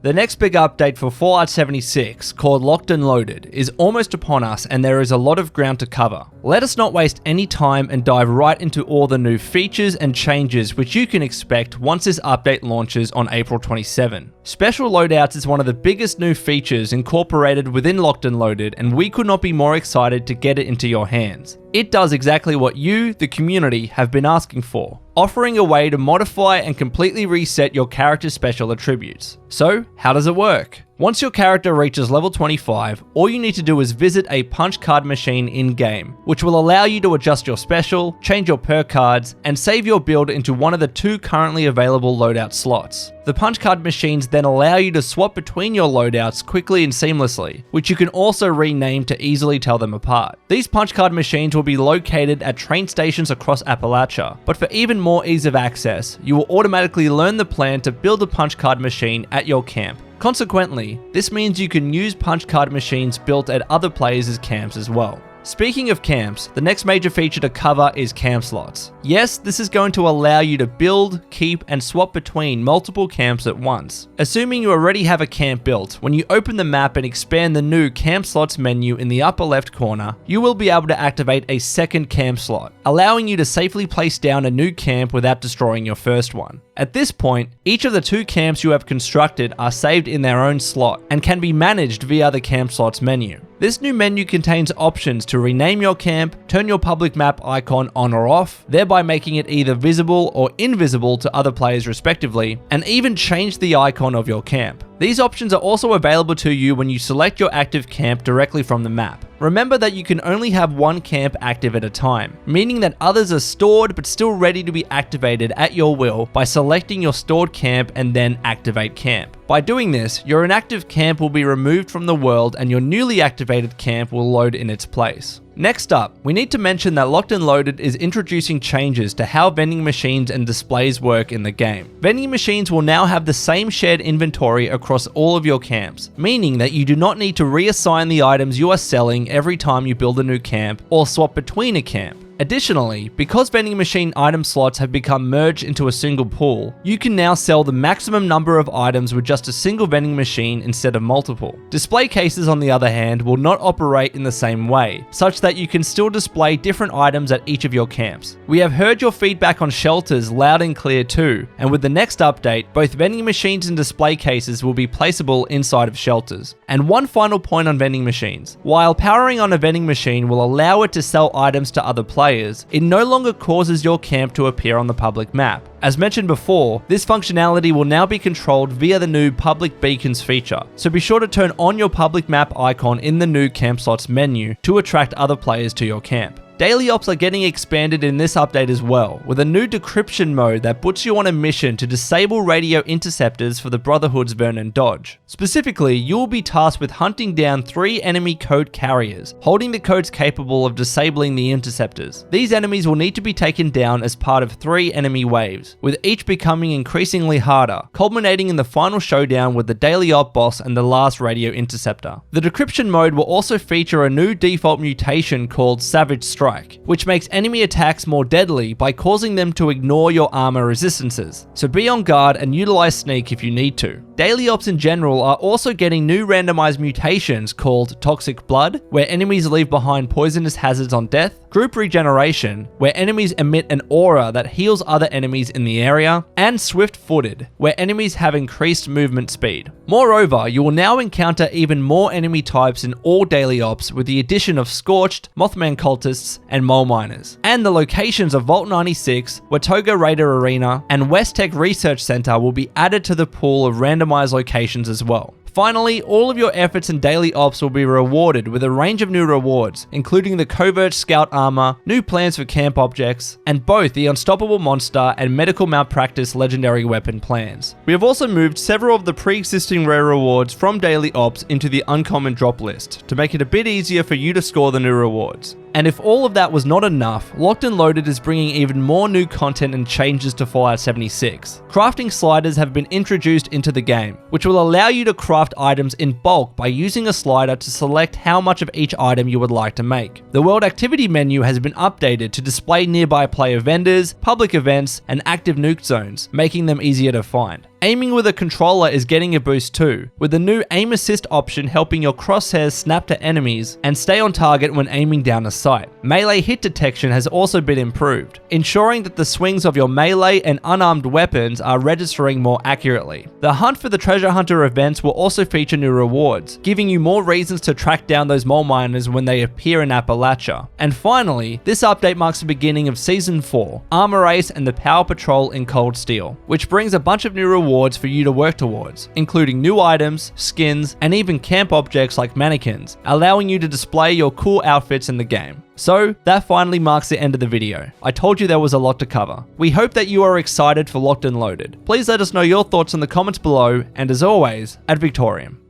The next big update for Fallout 76, called Locked and Loaded, is almost upon us and there is a lot of ground to cover. Let us not waste any time and dive right into all the new features and changes which you can expect once this update launches on April 27. Special Loadouts is one of the biggest new features incorporated within Locked and Loaded, and we could not be more excited to get it into your hands. It does exactly what you, the community, have been asking for, offering a way to modify and completely reset your character's special attributes. So, how does it work? Once your character reaches level 25, all you need to do is visit a punch card machine in-game, which will allow you to adjust your special, change your perk cards, and save your build into one of the 2 currently available loadout slots. The punch card machines then allow you to swap between your loadouts quickly and seamlessly, which you can also rename to easily tell them apart. These punch card machines will be located at train stations across Appalachia, but for even more ease of access, you will automatically learn the plan to build a punch card machine at your camp. Consequently, this means you can use punch card machines built at other players' camps as well. Speaking of camps, the next major feature to cover is camp slots. Yes, this is going to allow you to build, keep, and swap between multiple camps at once. Assuming you already have a camp built, when you open the map and expand the new camp slots menu in the upper left corner, you will be able to activate a second camp slot, allowing you to safely place down a new camp without destroying your first one. At this point, each of the 2 camps you have constructed are saved in their own slot and can be managed via the camp slots menu. This new menu contains options to rename your camp, turn your public map icon on or off, thereby making it either visible or invisible to other players respectively, and even change the icon of your camp. These options are also available to you when you select your active camp directly from the map. Remember that you can only have one camp active at a time, meaning that others are stored but still ready to be activated at your will by selecting your stored camp and then activate camp. By doing this, your inactive camp will be removed from the world and your newly activated camp will load in its place. Next up, we need to mention that Locked and Loaded is introducing changes to how vending machines and displays work in the game. Vending machines will now have the same shared inventory across all of your camps, meaning that you do not need to reassign the items you are selling every time you build a new camp or swap between a camp. Additionally, because vending machine item slots have become merged into a single pool, you can now sell the maximum number of items with just a single vending machine instead of multiple. Display cases, on the other hand, will not operate in the same way, such that you can still display different items at each of your camps. We have heard your feedback on shelters loud and clear too, and with the next update, both vending machines and display cases will be placeable inside of shelters. And one final point on vending machines. While powering on a vending machine will allow it to sell items to other players, it no longer causes your camp to appear on the public map. As mentioned before, this functionality will now be controlled via the new public beacons feature, so be sure to turn on your public map icon in the new camp slots menu to attract other players to your camp. Daily ops are getting expanded in this update as well, with a new decryption mode that puts you on a mission to disable radio interceptors for the Brotherhood's Vernon Dodge. Specifically, you will be tasked with hunting down 3 enemy code carriers, holding the codes capable of disabling the interceptors. These enemies will need to be taken down as part of 3 enemy waves, with each becoming increasingly harder, culminating in the final showdown with the Daily Op boss and the last radio interceptor. The decryption mode will also feature a new default mutation called Savage Strike, which makes enemy attacks more deadly by causing them to ignore your armor resistances. So be on guard and utilize sneak if you need to. Daily ops in general are also getting new randomized mutations called Toxic Blood, where enemies leave behind poisonous hazards on death, Group Regeneration, where enemies emit an aura that heals other enemies in the area, and Swift Footed, where enemies have increased movement speed. Moreover, you will now encounter even more enemy types in all daily ops with the addition of Scorched, Mothman Cultists, and Mole Miners. And the locations of Vault 96, Watoga Raider Arena, and West Tech Research Center will be added to the pool of randomized locations as well. Finally, all of your efforts in daily ops will be rewarded with a range of new rewards, including the Covert Scout Armor, new plans for camp objects, and both the Unstoppable Monster and Medical Malpractice Legendary Weapon plans. We have also moved several of the pre-existing rare rewards from daily ops into the uncommon drop list, to make it a bit easier for you to score the new rewards. And if all of that was not enough, Locked and Loaded is bringing even more new content and changes to Fallout 76. Crafting sliders have been introduced into the game, which will allow you to craft items in bulk by using a slider to select how much of each item you would like to make. The World Activity menu has been updated to display nearby player vendors, public events, and active nuke zones, making them easier to find. Aiming with a controller is getting a boost too, with the new aim assist option helping your crosshairs snap to enemies and stay on target when aiming down a sight. Melee hit detection has also been improved, ensuring that the swings of your melee and unarmed weapons are registering more accurately. The hunt for the treasure hunter events will also feature new rewards, giving you more reasons to track down those mole miners when they appear in Appalachia. And finally, this update marks the beginning of Season 4, Armor Race and the Power Patrol in Cold Steel, which brings a bunch of new rewards for you to work towards, including new items, skins, and even camp objects like mannequins, allowing you to display your cool outfits in the game. So, that finally marks the end of the video. I told you there was a lot to cover. We hope that you are excited for Locked and Loaded. Please let us know your thoughts in the comments below, and as always, ad Victoriam.